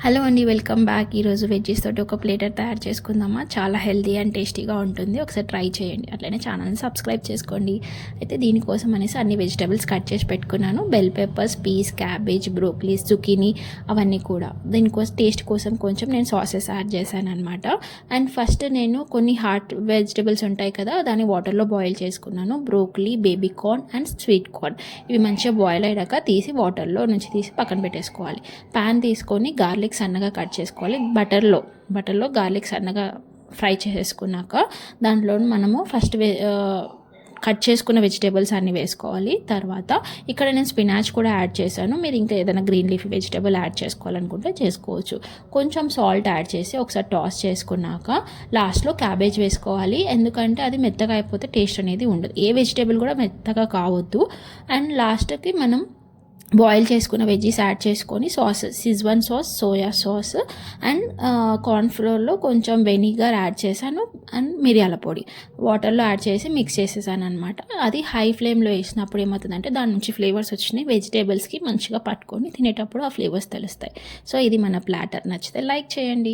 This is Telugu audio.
హలో అండి, వెల్కమ్ బ్యాక్. ఈరోజు వెజ్జీస్ తోటి ఒక ప్లేటర్ తయారు చేసుకుందామా. చాలా హెల్తీ అండ్ టేస్టీగా ఉంటుంది. ఒకసారి ట్రై చేయండి. అట్లనే ఛానల్ని సబ్స్క్రైబ్ చేసుకోండి. అయితే దీనికోసం అనేసి అన్ని వెజిటబుల్స్ కట్ చేసి పెట్టుకున్నాను. Bell peppers, peas, cabbage, broccolis, zucchini అవన్నీ కూడా. దీనికోసం టేస్ట్ కోసం కొంచెం నేను సాసెస్ యాడ్ చేశాను అనమాట. అండ్ ఫస్ట్ నేను కొన్ని హాట్ వెజిటబుల్స్ ఉంటాయి కదా, దాన్ని వాటర్లో బాయిల్ చేసుకున్నాను. Broccoli, baby corn and sweet corn ఇవి మంచిగా బాయిల్ అయ్యాక తీసి వాటర్లో నుంచి తీసి పక్కన పెట్టేసుకోవాలి. ప్యాన్ తీసుకొని గార్లిక్ సన్నగా కట్ చేసుకోవాలి. బటర్లో గార్లిక్ సన్నగా ఫ్రై చేసేసుకున్నాక దాంట్లో మనము ఫస్ట్ కట్ చేసుకున్న వెజిటేబుల్స్ అన్నీ వేసుకోవాలి. తర్వాత ఇక్కడ నేను స్పినాచ్ కూడా యాడ్ చేశాను. మీరు ఇంకా ఏదైనా గ్రీన్ లీఫీ వెజిటేబుల్ యాడ్ చేసుకోవాలనుకుంటే చేసుకోవచ్చు. కొంచెం సాల్ట్ యాడ్ చేసి ఒకసారి టాస్ చేసుకున్నాక లాస్ట్లో క్యాబేజ్ వేసుకోవాలి. ఎందుకంటే అది మెత్తగా అయిపోతే టేస్ట్ అనేది ఉండదు. ఏ వెజిటేబుల్ కూడా మెత్తగా కావద్దు. అండ్ లాస్ట్కి మనం బాయిల్ చేసుకున్న వెజ్జీస్ యాడ్ చేసుకొని Schezwan sauce, soya sauce and కార్న్ఫ్లోర్లో కొంచెం వెనిగర్ యాడ్ చేశాను. అండ్ మిరియాల పొడి వాటర్లో యాడ్ చేసి మిక్స్ చేసేసాను అనమాట. అది హై ఫ్లేమ్లో వేసినప్పుడు ఏమవుతుందంటే దాని నుంచి ఫ్లేవర్స్ వచ్చినాయి వెజిటేబుల్స్కి మంచిగా పట్టుకొని తినేటప్పుడు ఆ ఫ్లేవర్స్ తెలుస్తాయి. సో ఇది మన ప్లాటర్. నచ్చితే లైక్ చేయండి.